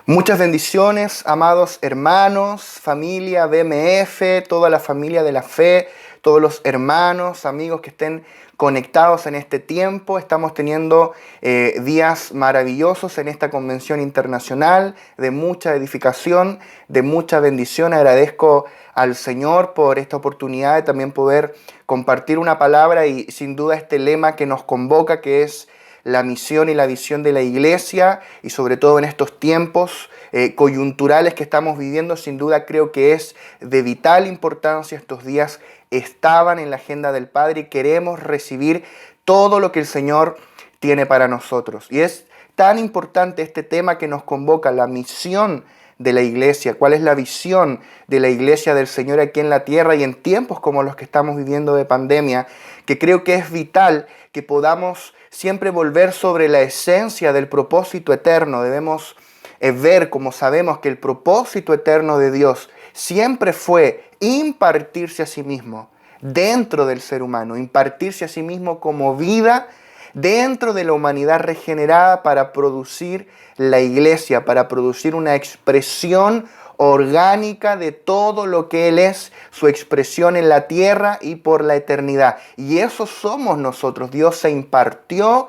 Muchas bendiciones, amados hermanos, familia BMF, toda la familia de la fe, todos los hermanos, amigos que estén conectados en este tiempo. Estamos teniendo días maravillosos en esta convención internacional, de mucha edificación, de mucha bendición. Agradezco al Señor por esta oportunidad de también poder compartir una palabra y sin duda este lema que nos convoca, que es la misión y la visión de la iglesia, y sobre todo en estos tiempos coyunturales que estamos viviendo. Sin duda creo que es de vital importancia. Estos días estaban en la agenda del Padre y queremos recibir todo lo que el Señor tiene para nosotros. Y es tan importante este tema que nos convoca, la misión de la iglesia, cuál es la visión de la iglesia del Señor aquí en la tierra y en tiempos como los que estamos viviendo de pandemia, que creo que es vital que podamos siempre volver sobre la esencia del propósito eterno. Debemos ver, como sabemos, que el propósito eterno de Dios siempre fue impartirse a sí mismo dentro del ser humano, impartirse a sí mismo como vida dentro de la humanidad regenerada para producir la iglesia, para producir una expresión orgánica de todo lo que Él es, su expresión en la tierra y por la eternidad. Y eso somos nosotros. Dios se impartió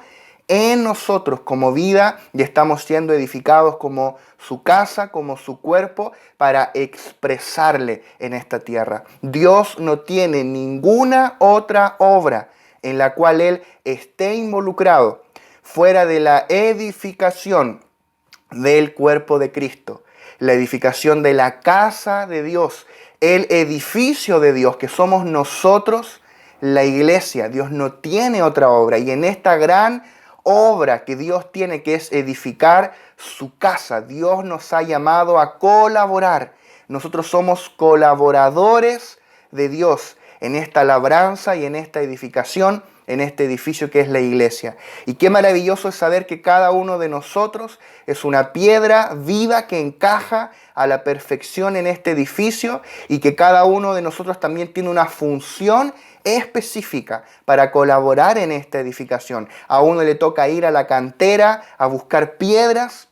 en nosotros como vida y estamos siendo edificados como su casa, como su cuerpo, para expresarle en esta tierra. Dios no tiene ninguna otra obra en la cual Él esté involucrado fuera de la edificación del cuerpo de Cristo, la edificación de la casa de Dios, el edificio de Dios, que somos nosotros, la iglesia. Dios no tiene otra obra, y en esta gran obra que Dios tiene, que es edificar su casa, Dios nos ha llamado a colaborar. Nosotros somos colaboradores de Dios en esta labranza y en esta edificación, en este edificio que es la iglesia. Y qué maravilloso es saber que cada uno de nosotros es una piedra viva que encaja a la perfección en este edificio, y que cada uno de nosotros también tiene una función específica para colaborar en esta edificación. A uno le toca ir a la cantera a buscar piedras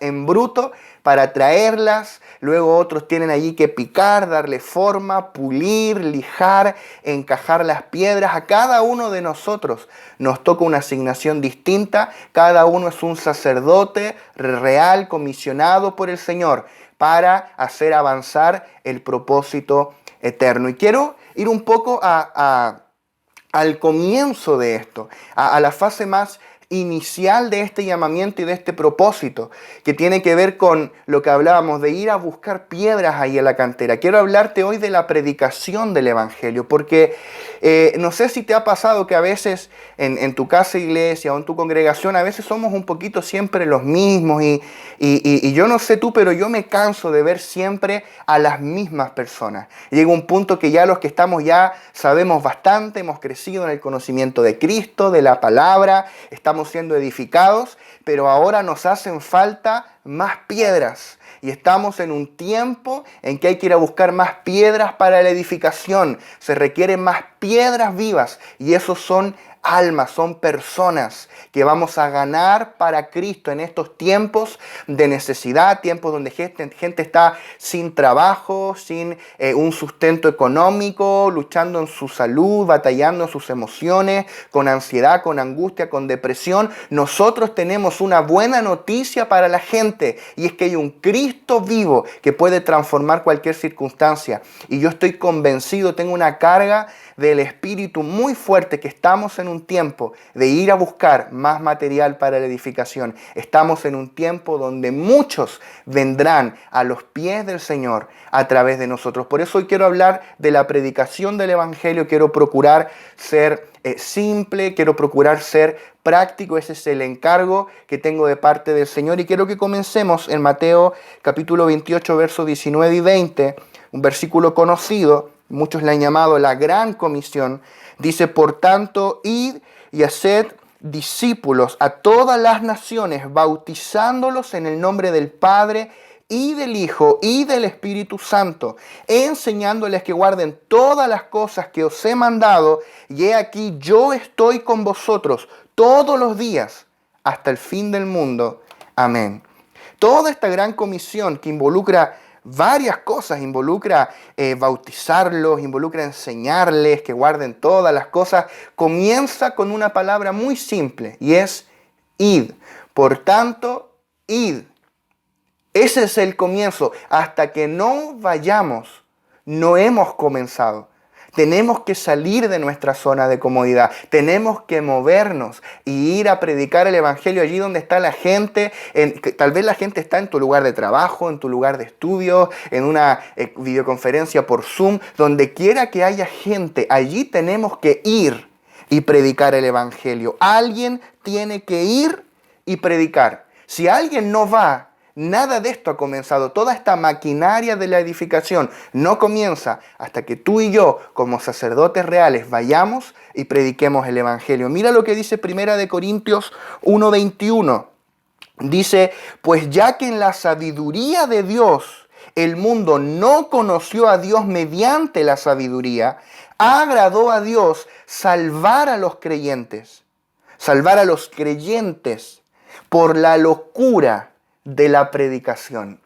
en bruto para traerlas. Luego otros tienen allí que picar, darle forma, pulir, lijar, encajar las piedras. A cada uno de nosotros nos toca una asignación distinta. Cada uno es un sacerdote real, comisionado por el Señor para hacer avanzar el propósito eterno. Y quiero ir un poco al comienzo de esto, a la fase más inicial de este llamamiento y de este propósito, que tiene que ver con lo que hablábamos de ir a buscar piedras ahí en la cantera. Quiero hablarte hoy de la predicación del Evangelio, porque no sé si te ha pasado que a veces en tu casa iglesia o en tu congregación, a veces somos un poquito siempre los mismos, y yo no sé tú, pero yo me canso de ver siempre a las mismas personas. Llega un punto que ya los que estamos ya sabemos bastante, hemos crecido en el conocimiento de Cristo, de la palabra, estamos siendo edificados, pero ahora nos hacen falta más piedras. Y estamos en un tiempo en que hay que ir a buscar más piedras para la edificación. Se requieren más piedras vivas, y esos son almas, son personas que vamos a ganar para Cristo en estos tiempos de necesidad, tiempos donde gente está sin trabajo, sin un sustento económico, luchando en su salud, batallando en sus emociones, con ansiedad, con angustia, con depresión. Nosotros tenemos una buena noticia para la gente, y es que hay un Cristo vivo que puede transformar cualquier circunstancia. Y yo estoy convencido, tengo una carga del Espíritu muy fuerte, que estamos en un tiempo de ir a buscar más material para la edificación. Estamos en un tiempo donde muchos vendrán a los pies del Señor a través de nosotros. Por eso hoy quiero hablar de la predicación del Evangelio. Quiero procurar ser simple, quiero procurar ser práctico. Ese es el encargo que tengo de parte del Señor, y quiero que comencemos en Mateo capítulo 28, versos 19 y 20, un versículo conocido. Muchos le han llamado la Gran Comisión. Dice: por tanto, id y haced discípulos a todas las naciones, bautizándolos en el nombre del Padre y del Hijo y del Espíritu Santo, enseñándoles que guarden todas las cosas que os he mandado, y he aquí yo estoy con vosotros todos los días hasta el fin del mundo. Amén. toda esta gran comisión que involucra varias cosas, involucra bautizarlos, involucra enseñarles que guarden todas las cosas, comienza con una palabra muy simple y es id. Por tanto, id. Ese es el comienzo. Hasta que no vayamos, no hemos comenzado. Tenemos que salir de nuestra zona de comodidad. Tenemos que movernos y ir a predicar el evangelio allí donde está la gente. Tal vez la gente está en tu lugar de trabajo, en tu lugar de estudio, en una videoconferencia por Zoom. Donde quiera que haya gente, allí tenemos que ir y predicar el evangelio. Alguien tiene que ir y predicar. Si alguien no va, nada de esto ha comenzado. Toda esta maquinaria de la edificación no comienza hasta que tú y yo, como sacerdotes reales, vayamos y prediquemos el evangelio. Mira lo que dice 1 Corintios 1:21. Dice, pues ya que en la sabiduría de Dios el mundo no conoció a Dios mediante la sabiduría, agradó a Dios salvar a los creyentes por la locura de la predicación.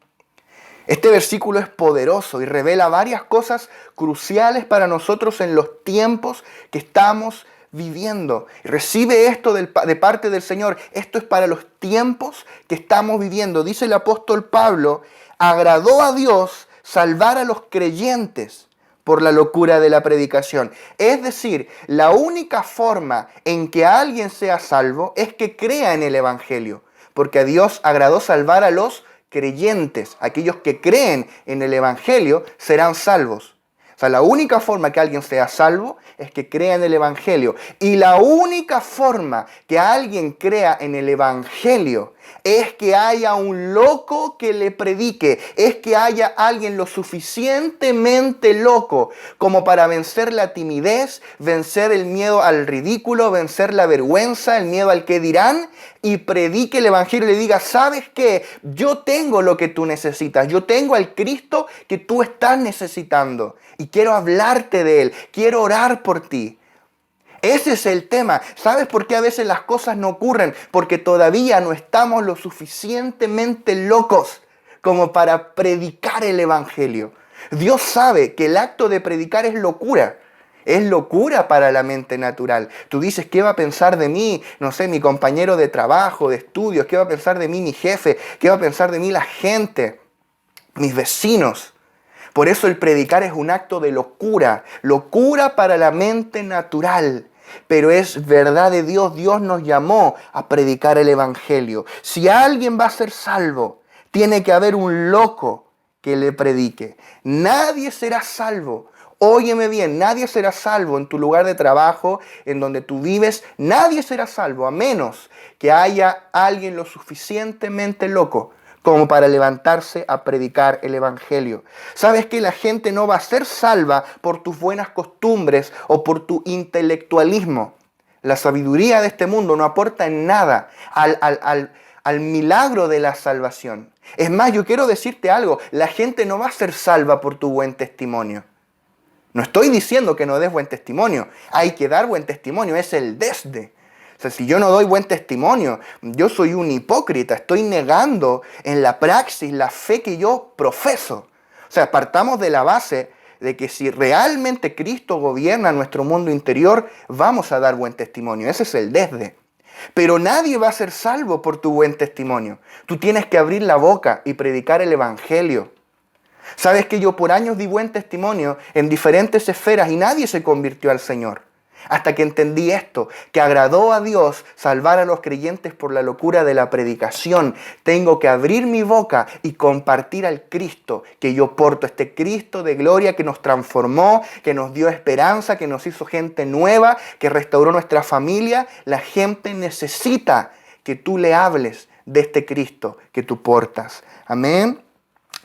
Este versículo es poderoso y revela varias cosas cruciales para nosotros en los tiempos que estamos viviendo. Recibe esto de parte del Señor. Esto es para los tiempos que estamos viviendo. Dice el apóstol Pablo, agradó a Dios salvar a los creyentes por la locura de la predicación. Es decir, la única forma en que alguien sea salvo es que crea en el evangelio. Porque a Dios agradó salvar a los creyentes. Aquellos que creen en el evangelio serán salvos. O sea, la única forma que alguien sea salvo es que crea en el evangelio. Y la única forma que alguien crea en el evangelio es que haya un loco que le predique. Es que haya alguien lo suficientemente loco como para vencer la timidez, vencer el miedo al ridículo, vencer la vergüenza, el miedo al qué dirán, y predique el evangelio y le diga, ¿sabes qué? Yo tengo lo que tú necesitas. Yo tengo al Cristo que tú estás necesitando. Y quiero hablarte de Él. Quiero orar por ti. Ese es el tema. ¿Sabes por qué a veces las cosas no ocurren? Porque todavía no estamos lo suficientemente locos como para predicar el evangelio. Dios sabe que el acto de predicar es locura. Es locura para la mente natural. Tú dices, ¿qué va a pensar de mí? No sé, mi compañero de trabajo, de estudios. ¿Qué va a pensar de mí mi jefe? ¿Qué va a pensar de mí la gente? Mis vecinos. Por eso el predicar es un acto de locura. Locura para la mente natural. Pero es verdad de Dios. Dios nos llamó a predicar el evangelio. Si alguien va a ser salvo, tiene que haber un loco que le predique. Nadie será salvo. Óyeme bien, nadie será salvo en tu lugar de trabajo, en donde tú vives. Nadie será salvo a menos que haya alguien lo suficientemente loco como para levantarse a predicar el evangelio. ¿Sabes que la gente no va a ser salva por tus buenas costumbres o por tu intelectualismo? La sabiduría de este mundo no aporta en nada al milagro de la salvación. Es más, yo quiero decirte algo, la gente no va a ser salva por tu buen testimonio. No estoy diciendo que no des buen testimonio, hay que dar buen testimonio, es el desde. O sea, si yo no doy buen testimonio, yo soy un hipócrita, estoy negando en la praxis la fe que yo profeso. O sea, partamos de la base de que si realmente Cristo gobierna nuestro mundo interior, vamos a dar buen testimonio. Ese es el desde. Pero nadie va a ser salvo por tu buen testimonio. Tú tienes que abrir la boca y predicar el evangelio. Sabes que yo por años di buen testimonio en diferentes esferas y nadie se convirtió al Señor. Hasta que entendí esto, que agradó a Dios salvar a los creyentes por la locura de la predicación. Tengo que abrir mi boca y compartir al Cristo que yo porto. Este Cristo de gloria que nos transformó, que nos dio esperanza, que nos hizo gente nueva, que restauró nuestra familia. La gente necesita que tú le hables de este Cristo que tú portas. Amén.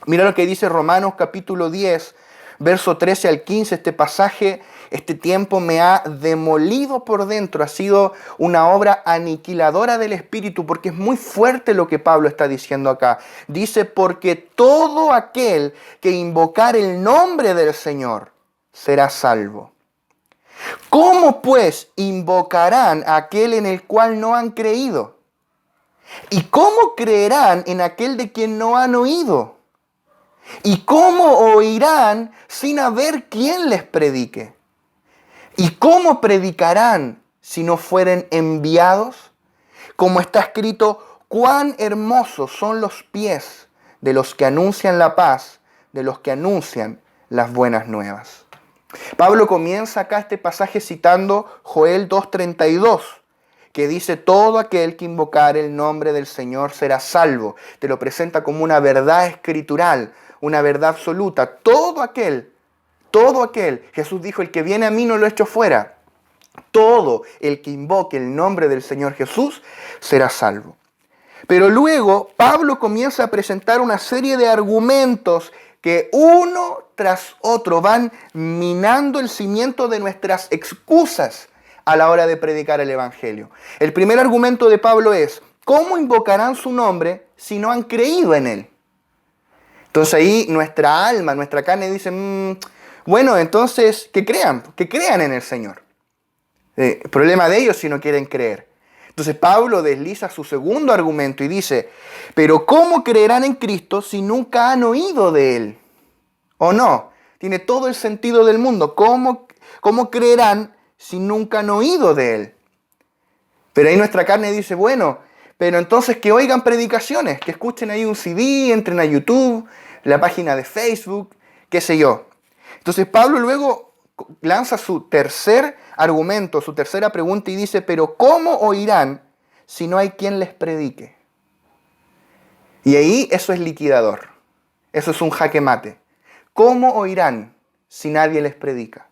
Mira lo que dice Romanos capítulo 10, verso 13 al 15. Este pasaje, este tiempo me ha demolido por dentro. Ha sido una obra aniquiladora del espíritu porque es muy fuerte lo que Pablo está diciendo acá. Dice, porque todo aquel que invocar el nombre del Señor será salvo. ¿Cómo pues invocarán a aquel en el cual no han creído? ¿Y cómo creerán en aquel de quien no han oído? ¿Y cómo oirán sin haber quien les predique? ¿Y cómo predicarán si no fueren enviados? Como está escrito, cuán hermosos son los pies de los que anuncian la paz, de los que anuncian las buenas nuevas. Pablo comienza acá este pasaje citando Joel 2:32, que dice, todo aquel que invocare el nombre del Señor será salvo. Te lo presenta como una verdad escritural, una verdad absoluta. Todo aquel, Jesús dijo, el que viene a mí no lo echo fuera. Todo el que invoque el nombre del Señor Jesús será salvo. Pero luego Pablo comienza a presentar una serie de argumentos que uno tras otro van minando el cimiento de nuestras excusas a la hora de predicar el Evangelio. El primer argumento de Pablo es, ¿cómo invocarán su nombre si no han creído en él? Entonces ahí nuestra alma, nuestra carne dice, bueno, entonces que crean en el Señor. El problema de ellos si no quieren creer. Entonces Pablo desliza su segundo argumento y dice, pero ¿cómo creerán en Cristo si nunca han oído de Él? ¿O no? Tiene todo el sentido del mundo. ¿Cómo creerán si nunca han oído de Él? Pero ahí nuestra carne dice, bueno, pero entonces que oigan predicaciones, que escuchen ahí un CD, entren a YouTube, la página de Facebook, qué sé yo. Entonces Pablo luego lanza su tercer argumento, su tercera pregunta y dice, pero ¿cómo oirán si no hay quien les predique? Y ahí eso es liquidador, eso es un jaque mate. ¿Cómo oirán si nadie les predica?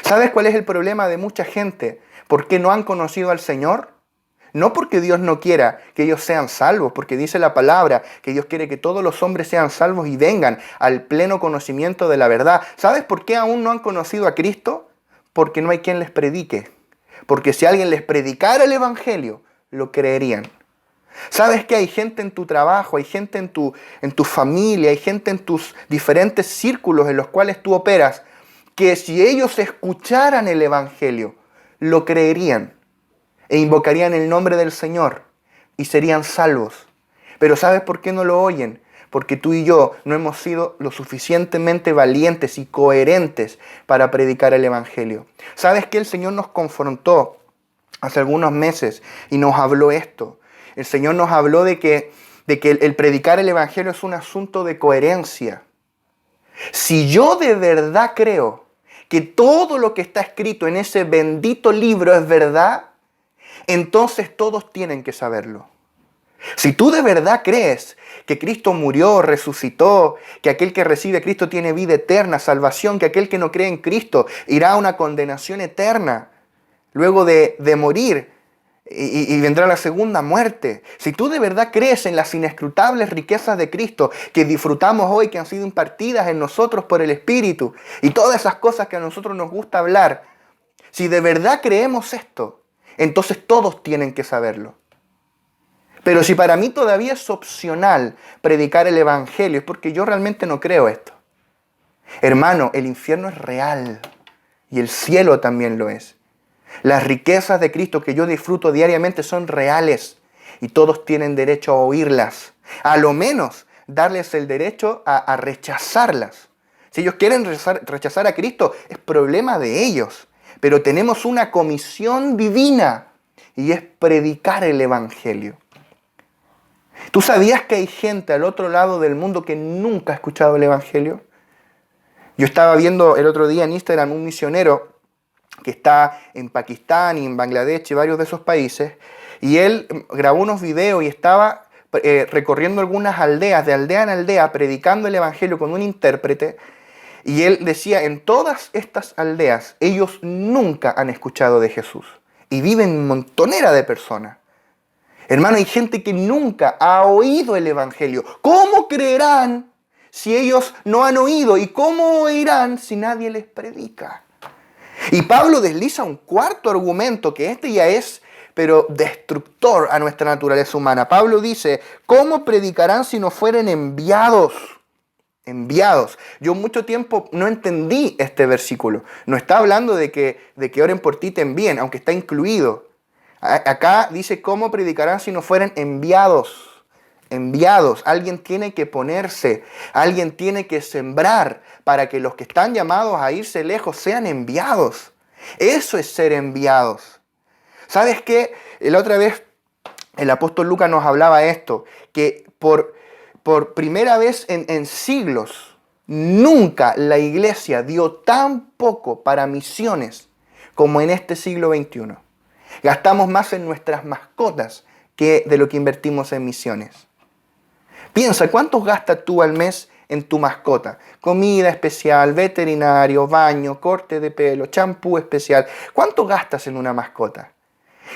¿Sabes cuál es el problema de mucha gente? ¿Por qué no han conocido al Señor? No porque Dios no quiera que ellos sean salvos, porque dice la palabra que Dios quiere que todos los hombres sean salvos y vengan al pleno conocimiento de la verdad. ¿Sabes por qué aún no han conocido a Cristo? Porque no hay quien les predique. Porque si alguien les predicara el Evangelio, lo creerían. ¿Sabes que hay gente en tu trabajo, hay gente en tu familia, hay gente en tus diferentes círculos en los cuales tú operas, que si ellos escucharan el Evangelio, lo creerían e invocarían el nombre del Señor y serían salvos? Pero ¿sabes por qué no lo oyen? Porque tú y yo no hemos sido lo suficientemente valientes y coherentes para predicar el Evangelio. ¿Sabes que el Señor nos confrontó hace algunos meses y nos habló esto? El Señor nos habló de que el predicar el Evangelio es un asunto de coherencia. Si yo de verdad creo que todo lo que está escrito en ese bendito libro es verdad, entonces todos tienen que saberlo. Si tú de verdad crees que Cristo murió, resucitó, que aquel que recibe a Cristo tiene vida eterna, salvación, que aquel que no cree en Cristo irá a una condenación eterna luego de morir y vendrá la segunda muerte. Si tú de verdad crees en las inescrutables riquezas de Cristo que disfrutamos hoy, que han sido impartidas en nosotros por el Espíritu y todas esas cosas que a nosotros nos gusta hablar, si de verdad creemos esto, entonces todos tienen que saberlo. Pero si para mí todavía es opcional predicar el Evangelio, es porque yo realmente no creo esto. Hermano, el infierno es real y el cielo también lo es. Las riquezas de Cristo que yo disfruto diariamente son reales y todos tienen derecho a oírlas. A lo menos darles el derecho a rechazarlas. Si ellos quieren rechazar a Cristo, es problema de ellos. Pero tenemos una comisión divina y es predicar el Evangelio. ¿Tú sabías que hay gente al otro lado del mundo que nunca ha escuchado el Evangelio? Yo estaba viendo el otro día en Instagram un misionero que está en Pakistán y en Bangladesh y varios de esos países, y él grabó unos videos y estaba recorriendo algunas aldeas, de aldea en aldea, predicando el Evangelio con un intérprete, y él decía, en todas estas aldeas, ellos nunca han escuchado de Jesús, y viven montonera de personas. Hermano, hay gente que nunca ha oído el Evangelio. ¿Cómo creerán si ellos no han oído? ¿Y cómo oirán si nadie les predica? Y Pablo desliza un cuarto argumento, que este ya es, pero destructor a nuestra naturaleza humana. Pablo dice, ¿cómo predicarán si no fueren enviados? Enviados. Yo mucho tiempo no entendí este versículo. No está hablando de que oren por ti te envíen, aunque está incluido. Acá dice, ¿cómo predicarán si no fueran enviados? Enviados. Alguien tiene que ponerse, alguien tiene que sembrar para que los que están llamados a irse lejos sean enviados. Eso es ser enviados. ¿Sabes qué? La otra vez el apóstol Lucas nos hablaba esto, que por primera vez en siglos, nunca la iglesia dio tan poco para misiones como en este siglo XXI. Gastamos más en nuestras mascotas que de lo que invertimos en misiones. Piensa, ¿cuántos gastas tú al mes en tu mascota? Comida especial, veterinario, baño, corte de pelo, champú especial. ¿Cuánto gastas en una mascota?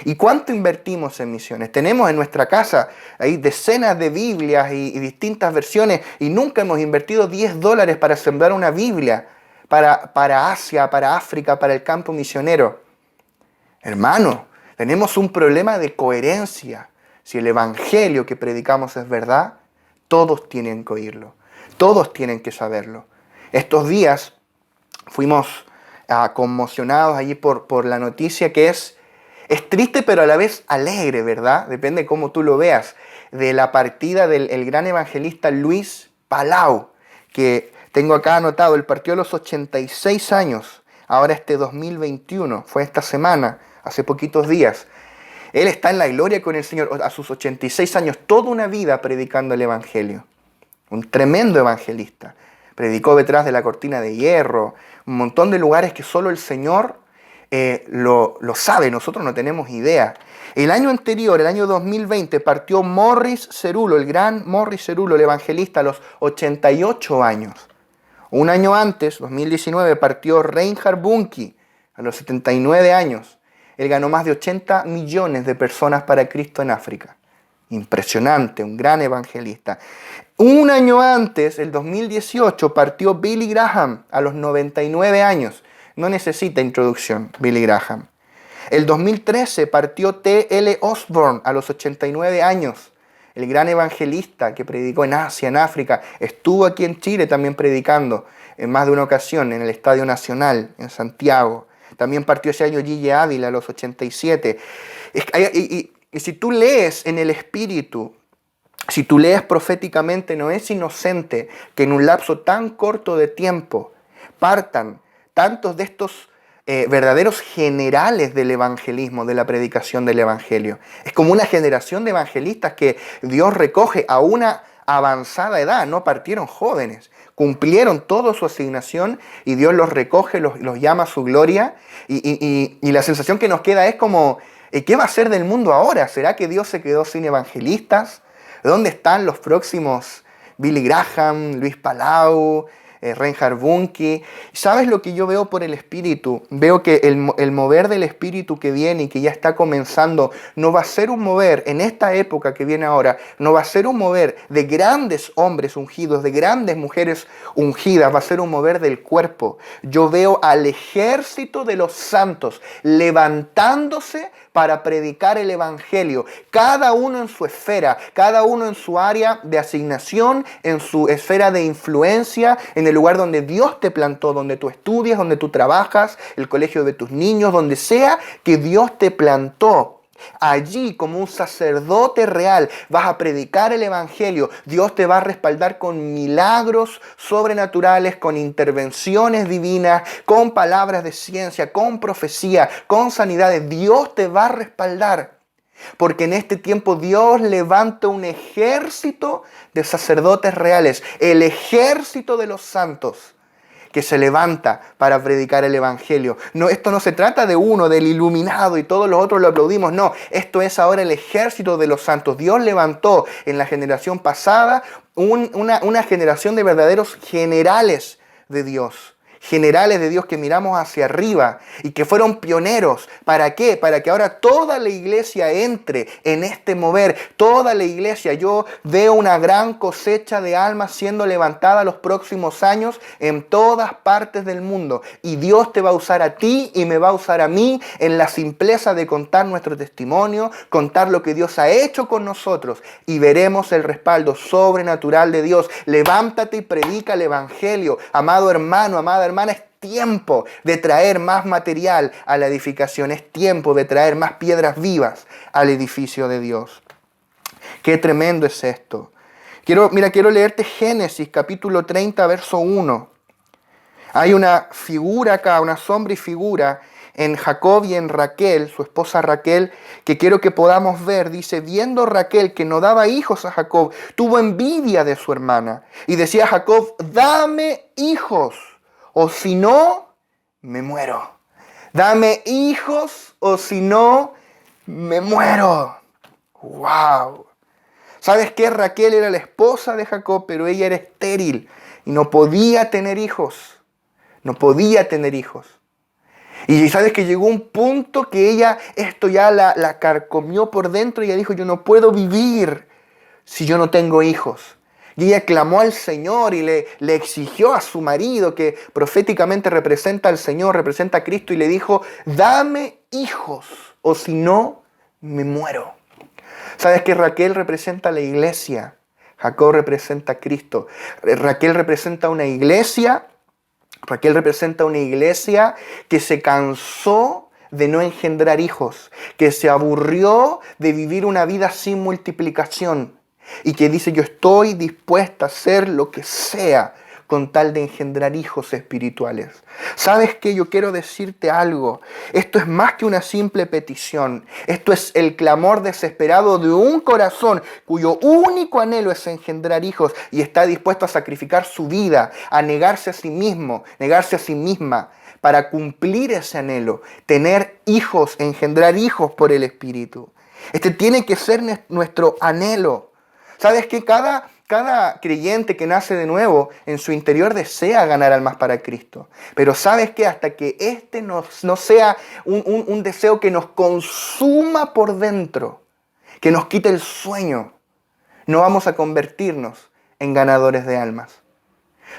¿Y cuánto invertimos en misiones? Tenemos en nuestra casa ahí decenas de Biblias y distintas versiones y nunca hemos invertido $10 para sembrar una Biblia para Asia, para África, para el campo misionero. Hermano, tenemos un problema de coherencia. Si el evangelio que predicamos es verdad, todos tienen que oírlo. Todos tienen que saberlo. Estos días fuimos conmocionados allí por la noticia que es triste pero a la vez alegre, ¿verdad? Depende de cómo tú lo veas. De la partida del gran evangelista Luis Palau, que tengo acá anotado, él partió a los 86 años, ahora 2021, fue esta semana, hace poquitos días. Él está en la gloria con el Señor a sus 86 años, toda una vida predicando el evangelio. Un tremendo evangelista. Predicó detrás de la cortina de hierro, un montón de lugares que solo el Señor lo sabe, nosotros no tenemos idea. El año anterior, el año 2020, partió Morris Cerullo, el gran Morris Cerullo, el evangelista, a los 88 años. Un año antes, 2019, partió Reinhard Bonnke, a los 79 años. Él ganó más de 80 millones de personas para Cristo en África. Impresionante, un gran evangelista. Un año antes, el 2018, partió Billy Graham a los 99 años. No necesita introducción, Billy Graham. El 2013 partió T.L. Osborne a los 89 años. El gran evangelista que predicó en Asia, en África. Estuvo aquí en Chile también predicando en más de una ocasión en el Estadio Nacional, en Santiago. También partió ese año Gille Ávila a los 87. Y si tú lees en el Espíritu, si tú lees proféticamente, no es inocente que en un lapso tan corto de tiempo partan tantos de estos verdaderos generales del evangelismo, de la predicación del evangelio. Es como una generación de evangelistas que Dios recoge a una avanzada edad, no partieron jóvenes. Cumplieron toda su asignación y Dios los recoge, los llama a su gloria. Y la sensación que nos queda es como, ¿qué va a ser del mundo ahora? ¿Será que Dios se quedó sin evangelistas? ¿Dónde están los próximos Billy Graham, Luis Palau, Reinhard Bonnke? ¿Sabes lo que yo veo por el Espíritu? Veo que el mover del Espíritu que viene y que ya está comenzando no va a ser un mover en esta época que viene ahora, no va a ser un mover de grandes hombres ungidos, de grandes mujeres ungidas, va a ser un mover del cuerpo. Yo veo al ejército de los santos levantándose para predicar el evangelio, cada uno en su esfera, cada uno en su área de asignación, en su esfera de influencia, en el lugar donde Dios te plantó, donde tú estudias, donde tú trabajas, el colegio de tus niños, donde sea que Dios te plantó. Allí, como un sacerdote real, vas a predicar el evangelio. Dios te va a respaldar con milagros sobrenaturales, con intervenciones divinas, con palabras de ciencia, con profecía, con sanidades. Dios te va a respaldar. Porque en este tiempo Dios levanta un ejército de sacerdotes reales, el ejército de los santos que se levanta para predicar el evangelio. No, esto no se trata de uno, del iluminado y todos los otros lo aplaudimos. No, esto es ahora el ejército de los santos. Dios levantó en la generación pasada una generación de verdaderos generales de Dios. Generales de Dios que miramos hacia arriba y que fueron pioneros. ¿Para qué? Para que ahora toda la iglesia entre en este mover. Toda la iglesia. Yo veo una gran cosecha de almas siendo levantada los próximos años en todas partes del mundo. Y Dios te va a usar a ti y me va a usar a mí en la simpleza de contar nuestro testimonio, contar lo que Dios ha hecho con nosotros y veremos el respaldo sobrenatural de Dios. Levántate y predica el evangelio. Amado hermano, amada hermana, es tiempo de traer más material a la edificación, es tiempo de traer más piedras vivas al edificio de Dios. Qué tremendo es esto. Quiero leerte Génesis capítulo 30, verso 1. Hay una figura acá, una sombra y figura en Jacob y en Raquel, su esposa Raquel, que quiero que podamos ver. Dice, viendo Raquel que no daba hijos a Jacob, tuvo envidia de su hermana. Y decía a Jacob, dame hijos, o si no, me muero. Dame hijos, o si no, me muero. ¡Wow! ¿Sabes qué? Raquel era la esposa de Jacob, pero ella era estéril y no podía tener hijos. No podía tener hijos. Y sabes que llegó un punto que ella, esto ya la carcomió por dentro y ella dijo, yo no puedo vivir si yo no tengo hijos. Y ella clamó al Señor y le exigió a su marido, que proféticamente representa al Señor, representa a Cristo, y le dijo, dame hijos, o si no, me muero. ¿Sabes que Raquel representa a la iglesia? Jacob representa a Cristo. Raquel representa una iglesia. Raquel representa una iglesia que se cansó de no engendrar hijos, que se aburrió de vivir una vida sin multiplicación y que dice, yo estoy dispuesta a hacer lo que sea con tal de engendrar hijos espirituales. ¿Sabes qué? Yo quiero decirte algo. Esto es más que una simple petición. Esto es el clamor desesperado de un corazón cuyo único anhelo es engendrar hijos y está dispuesto a sacrificar su vida, a negarse a sí mismo, negarse a sí misma para cumplir ese anhelo, tener hijos, engendrar hijos por el Espíritu. Este tiene que ser nuestro anhelo. ¿Sabes qué? Cada creyente que nace de nuevo en su interior desea ganar almas para Cristo. Pero ¿sabes qué? Hasta que este no sea un deseo que nos consuma por dentro, que nos quite el sueño, no vamos a convertirnos en ganadores de almas.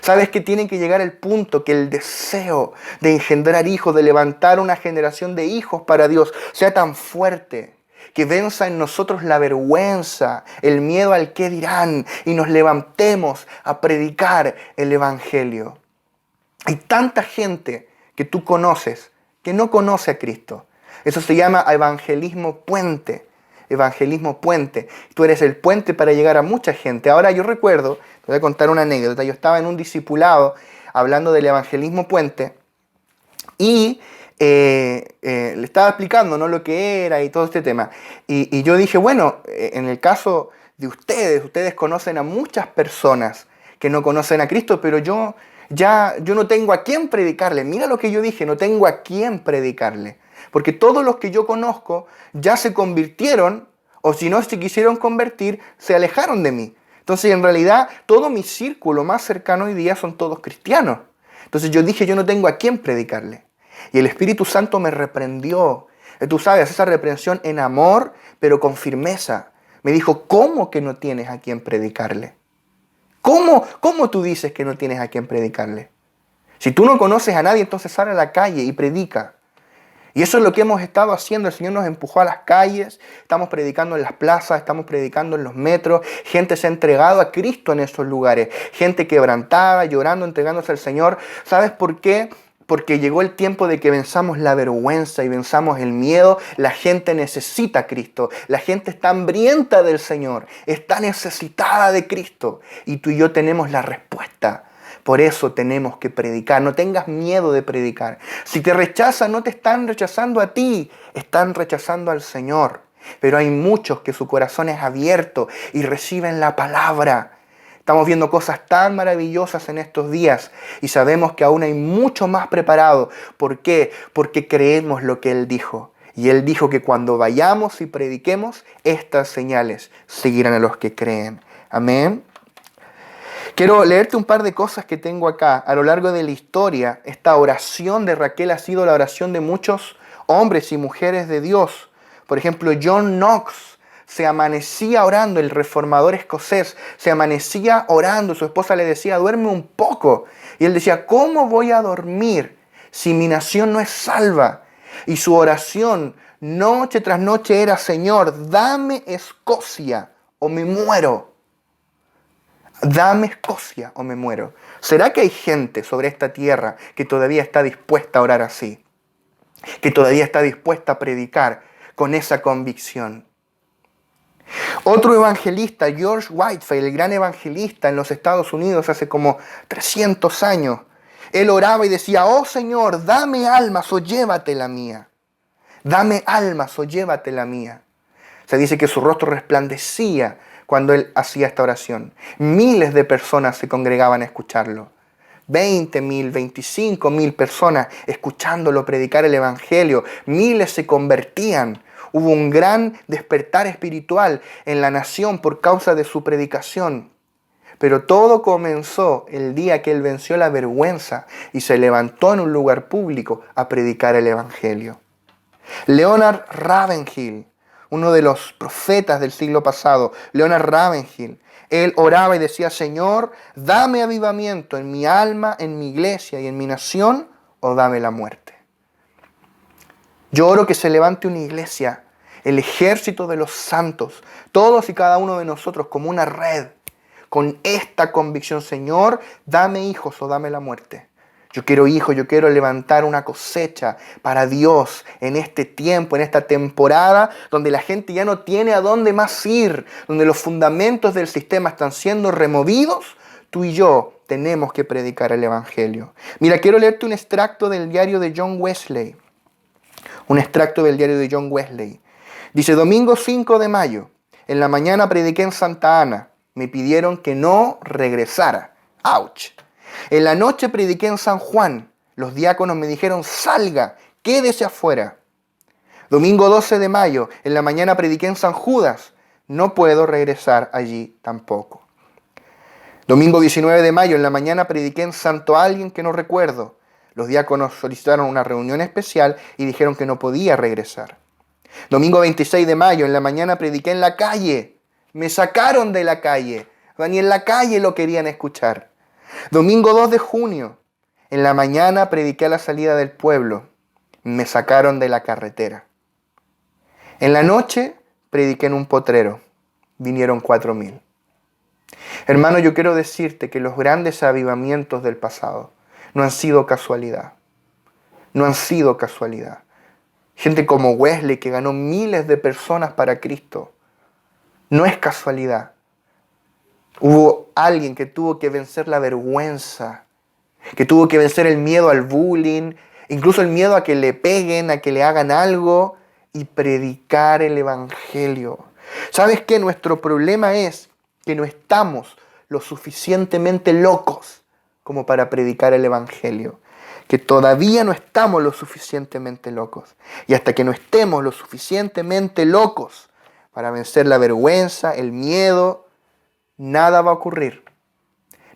¿Sabes que tiene que llegar el punto que el deseo de engendrar hijos, de levantar una generación de hijos para Dios, sea tan fuerte que venza en nosotros la vergüenza, el miedo al qué dirán y nos levantemos a predicar el Evangelio? Hay tanta gente que tú conoces que no conoce a Cristo. Eso se llama evangelismo puente. Evangelismo puente. Tú eres el puente para llegar a mucha gente. Ahora yo recuerdo, te voy a contar una anécdota. Yo estaba en un discipulado hablando del evangelismo puente y le estaba explicando, ¿no?, lo que era y todo este tema. Y yo dije, bueno, en el caso de ustedes conocen a muchas personas que no conocen a Cristo, pero yo no tengo a quién predicarle. Mira lo que yo dije, no tengo a quién predicarle. Porque todos los que yo conozco ya se convirtieron, o si no se quisieron convertir, se alejaron de mí. Entonces, en realidad, todo mi círculo más cercano hoy día son todos cristianos. Entonces yo dije, yo no tengo a quién predicarle. Y el Espíritu Santo me reprendió. Tú sabes, esa reprensión en amor, pero con firmeza. Me dijo, ¿cómo que no tienes a quién predicarle? ¿Cómo tú dices que no tienes a quién predicarle? Si tú no conoces a nadie, entonces sal a la calle y predica. Y eso es lo que hemos estado haciendo. El Señor nos empujó a las calles, estamos predicando en las plazas, estamos predicando en los metros. Gente se ha entregado a Cristo en esos lugares. Gente quebrantada, llorando, entregándose al Señor. ¿Sabes por qué? Porque llegó el tiempo de que venzamos la vergüenza y venzamos el miedo. La gente necesita a Cristo. La gente está hambrienta del Señor. Está necesitada de Cristo. Y tú y yo tenemos la respuesta. Por eso tenemos que predicar. No tengas miedo de predicar. Si te rechazan, no te están rechazando a ti. Están rechazando al Señor. Pero hay muchos que su corazón es abierto y reciben la palabra. Estamos viendo cosas tan maravillosas en estos días y sabemos que aún hay mucho más preparado. ¿Por qué? Porque creemos lo que Él dijo. Y Él dijo que cuando vayamos y prediquemos, estas señales seguirán a los que creen. Amén. Quiero leerte un par de cosas que tengo acá. A lo largo de la historia, esta oración de Raquel ha sido la oración de muchos hombres y mujeres de Dios. Por ejemplo, John Knox se amanecía orando, el reformador escocés, se amanecía orando. Su esposa le decía, duerme un poco. Y él decía, ¿cómo voy a dormir si mi nación no es salva? Y su oración noche tras noche era, Señor, dame Escocia o me muero. Dame Escocia o me muero. ¿Será que hay gente sobre esta tierra que todavía está dispuesta a orar así? Que todavía está dispuesta a predicar con esa convicción. Otro evangelista, George Whitefield, el gran evangelista en los Estados Unidos hace como 300 años, él oraba y decía: oh Señor, dame almas o llévate la mía. Dame almas o llévate la mía. Se dice que su rostro resplandecía cuando él hacía esta oración. Miles de personas se congregaban a escucharlo. 20.000, 25.000 personas escuchándolo predicar el evangelio. Miles se convertían. Hubo un gran despertar espiritual en la nación por causa de su predicación. Pero todo comenzó el día que él venció la vergüenza y se levantó en un lugar público a predicar el evangelio. Leonard Ravenhill, uno de los profetas del siglo pasado, Leonard Ravenhill, él oraba y decía: Señor, dame avivamiento en mi alma, en mi iglesia y en mi nación, o dame la muerte. Yo oro que se levante una iglesia, el ejército de los santos, todos y cada uno de nosotros como una red, con esta convicción: Señor, dame hijos o dame la muerte. Yo quiero hijos, yo quiero levantar una cosecha para Dios en este tiempo, en esta temporada, donde la gente ya no tiene a dónde más ir, donde los fundamentos del sistema están siendo removidos. Tú y yo tenemos que predicar el evangelio. Mira, quiero leerte un extracto del diario de John Wesley. Un extracto del diario de John Wesley. Dice: domingo 5 de mayo, en la mañana prediqué en Santa Ana. Me pidieron que no regresara. ¡Auch! En la noche prediqué en San Juan. Los diáconos me dijeron: salga, quédese afuera. Domingo 12 de mayo, en la mañana prediqué en San Judas. No puedo regresar allí tampoco. Domingo 19 de mayo, en la mañana prediqué en Santo Alguien que no recuerdo. Los diáconos solicitaron una reunión especial y dijeron que no podía regresar. Domingo 26 de mayo, en la mañana prediqué en la calle. Me sacaron de la calle. Ni en la calle lo querían escuchar. Domingo 2 de junio, en la mañana prediqué a la salida del pueblo. Me sacaron de la carretera. En la noche prediqué en un potrero. Vinieron 4.000. Hermano, yo quiero decirte que los grandes avivamientos del pasado no han sido casualidad. No han sido casualidad. Gente como Wesley, que ganó miles de personas para Cristo. No es casualidad. Hubo alguien que tuvo que vencer la vergüenza, que tuvo que vencer el miedo al bullying, incluso el miedo a que le peguen, a que le hagan algo, y predicar el evangelio. ¿Sabes qué? Nuestro problema es que no estamos lo suficientemente locos como para predicar el evangelio. Que todavía no estamos lo suficientemente locos. Y hasta que no estemos lo suficientemente locos para vencer la vergüenza, el miedo, nada va a ocurrir.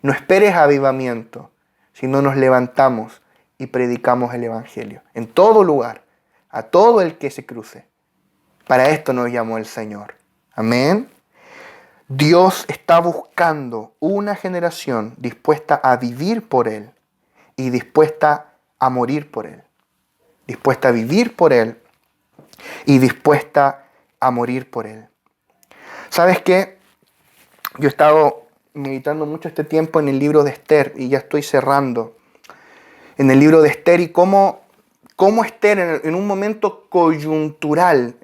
No esperes avivamiento si no nos levantamos y predicamos el evangelio. En todo lugar, a todo el que se cruce. Para esto nos llamó el Señor. Amén. Dios está buscando una generación dispuesta a vivir por Él y dispuesta a morir por Él. Dispuesta a vivir por Él y dispuesta a morir por Él. ¿Sabes qué? Yo he estado meditando mucho este tiempo en el libro de Esther y ya estoy cerrando. En el libro de Esther y cómo Esther en un momento coyuntural,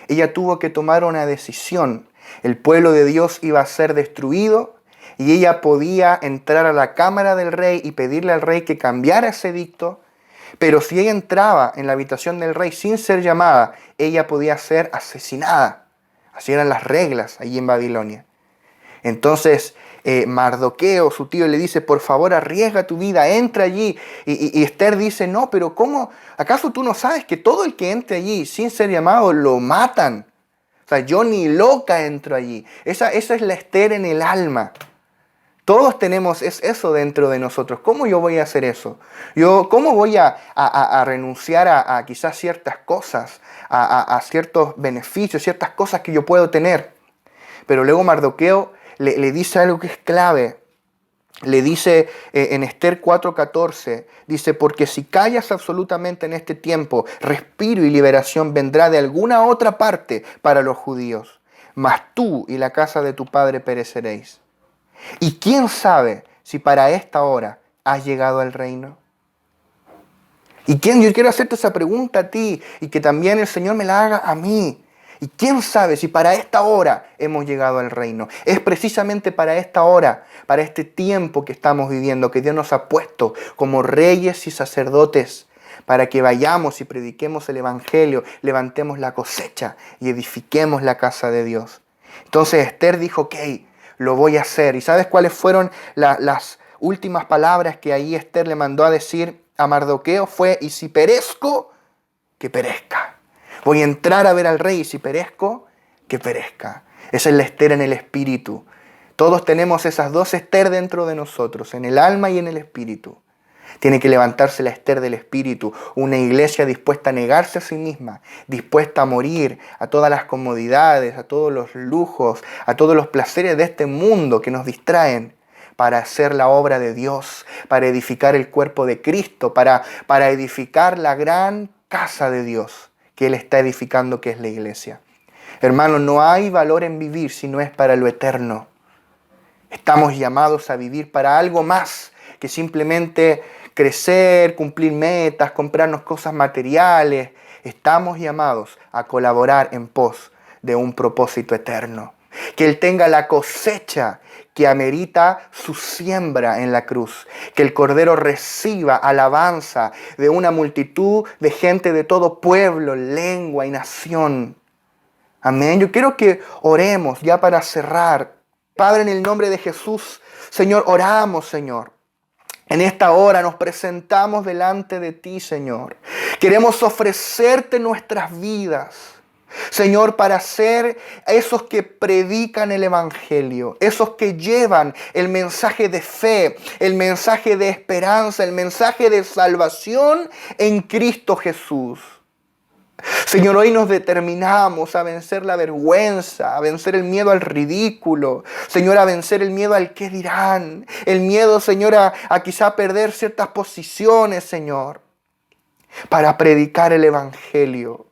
ella tuvo que tomar una decisión. El pueblo de Dios iba a ser destruido y ella podía entrar a la cámara del rey y pedirle al rey que cambiara ese edicto. Pero si ella entraba en la habitación del rey sin ser llamada, ella podía ser asesinada. Así eran las reglas allí en Babilonia. Entonces Mardoqueo, su tío, le dice: por favor, arriesga tu vida, entra allí. Y Esther dice: no, pero ¿cómo? ¿Acaso tú no sabes que todo el que entre allí sin ser llamado lo matan? O sea, yo ni loca entro allí. Esa es la Esther en el alma. Todos tenemos eso dentro de nosotros. ¿Cómo yo voy a hacer eso? ¿Cómo voy a renunciar a quizás ciertas cosas, a ciertos beneficios, ciertas cosas que yo puedo tener? Pero luego Mardoqueo le dice algo que es clave. Le dice en Esther 4:14, dice: porque si callas absolutamente en este tiempo, respiro y liberación vendrá de alguna otra parte para los judíos. mas tú y la casa de tu padre pereceréis. ¿Y quién sabe si para esta hora has llegado al reino? ¿Y quién? Yo quiero hacerte esa pregunta a ti y que también el Señor me la haga a mí. ¿Y quién sabe si para esta hora hemos llegado al reino? Es precisamente para esta hora, para este tiempo que estamos viviendo, que Dios nos ha puesto como reyes y sacerdotes, para que vayamos y prediquemos el Evangelio, levantemos la cosecha y edifiquemos la casa de Dios. Entonces Esther dijo, ok, lo voy a hacer. ¿Y sabes cuáles fueron las últimas palabras que ahí Esther le mandó a decir a Mardoqueo? Fue, y si perezco, que perezca. Voy a entrar a ver al rey y si perezco, que perezca. Esa es la Esther en el espíritu. Todos tenemos esas dos Esther dentro de nosotros, en el alma y en el espíritu. Tiene que levantarse la Esther del espíritu, una iglesia dispuesta a negarse a sí misma, dispuesta a morir a todas las comodidades, a todos los lujos, a todos los placeres de este mundo que nos distraen, para hacer la obra de Dios, para edificar el cuerpo de Cristo, para edificar la gran casa de Dios que Él está edificando, que es la iglesia. Hermanos, no hay valor en vivir si no es para lo eterno. Estamos llamados a vivir para algo más que simplemente crecer, cumplir metas, comprarnos cosas materiales. Estamos llamados a colaborar en pos de un propósito eterno. Que Él tenga la cosecha que amerita su siembra en la cruz. Que el Cordero reciba alabanza de una multitud de gente de todo pueblo, lengua y nación. Amén. Yo quiero que oremos ya para cerrar. Padre, en el nombre de Jesús, Señor, oramos, Señor. En esta hora nos presentamos delante de ti, Señor. Queremos ofrecerte nuestras vidas, Señor, para ser esos que predican el Evangelio, esos que llevan el mensaje de fe, el mensaje de esperanza, el mensaje de salvación en Cristo Jesús. Señor, hoy nos determinamos a vencer la vergüenza, a vencer el miedo al ridículo, Señor, a vencer el miedo al qué dirán, el miedo, Señor, a quizá perder ciertas posiciones, Señor, para predicar el Evangelio.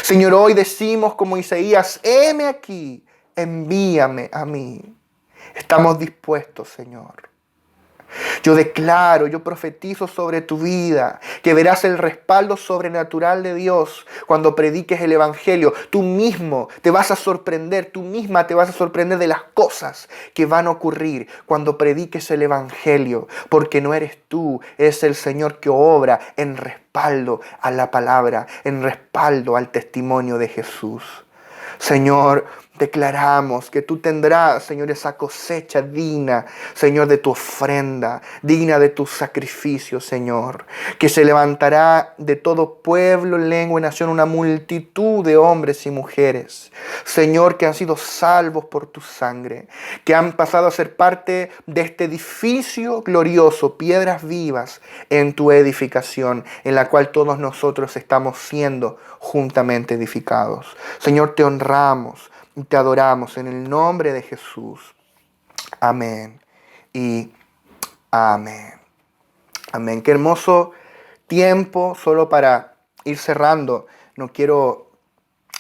Señor, hoy decimos como Isaías, heme aquí, envíame a mí. Estamos dispuestos, Señor. Yo declaro, yo profetizo sobre tu vida que verás el respaldo sobrenatural de Dios cuando prediques el Evangelio. Tú mismo te vas a sorprender, tú misma te vas a sorprender de las cosas que van a ocurrir cuando prediques el Evangelio. Porque no eres tú, es el Señor que obra en respaldo a la palabra, en respaldo al testimonio de Jesús. Señor, declaramos que tú tendrás, Señor, esa cosecha digna, Señor, de tu ofrenda, digna de tu sacrificio, Señor. Que se levantará de todo pueblo, lengua y nación una multitud de hombres y mujeres, Señor, que han sido salvos por tu sangre, que han pasado a ser parte de este edificio glorioso, piedras vivas en tu edificación, en la cual todos nosotros estamos siendo juntamente edificados. Señor, te honramos y te adoramos en el nombre de Jesús. Amén y amén. Amén. Qué hermoso tiempo. Solo para ir cerrando, no quiero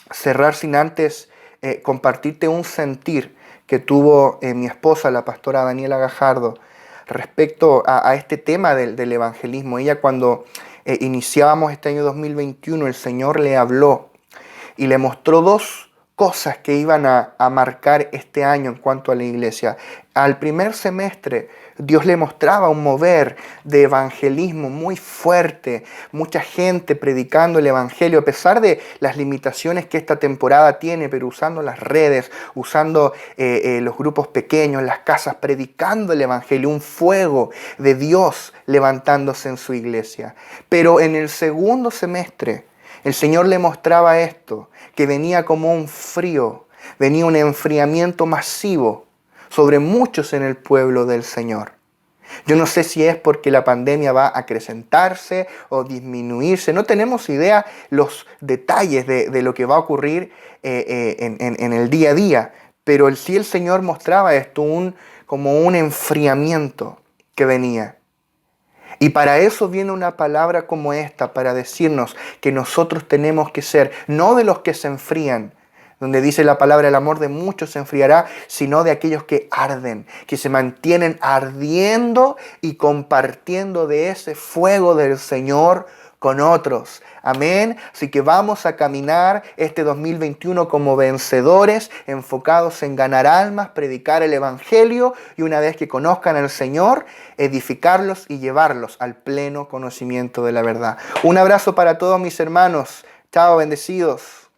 cerrar sin antes compartirte un sentir que tuvo mi esposa, la pastora Daniela Gajardo, respecto a este tema del evangelismo. Ella, cuando iniciábamos este año 2021, el Señor le habló y le mostró dos cosas que iban a marcar este año en cuanto a la iglesia. Al primer semestre, Dios le mostraba un mover de evangelismo muy fuerte, mucha gente predicando el evangelio, a pesar de las limitaciones que esta temporada tiene, pero usando las redes, usando los grupos pequeños, las casas, predicando el evangelio, un fuego de Dios levantándose en su iglesia. Pero en el segundo semestre, el Señor le mostraba esto, que venía como un frío, venía un enfriamiento masivo sobre muchos en el pueblo del Señor. Yo no sé si es porque la pandemia va a acrecentarse o disminuirse. No tenemos idea los detalles de lo que va a ocurrir en el día a día. Pero sí el Señor mostraba esto, como un enfriamiento que venía. Y para eso viene una palabra como esta, para decirnos que nosotros tenemos que ser, no de los que se enfrían, donde dice la palabra, el amor de muchos se enfriará, sino de aquellos que arden, que se mantienen ardiendo y compartiendo de ese fuego del Señor con otros. Amén. Así que vamos a caminar este 2021 como vencedores, enfocados en ganar almas, predicar el Evangelio y una vez que conozcan al Señor, edificarlos y llevarlos al pleno conocimiento de la verdad. Un abrazo para todos mis hermanos. Chao, bendecidos.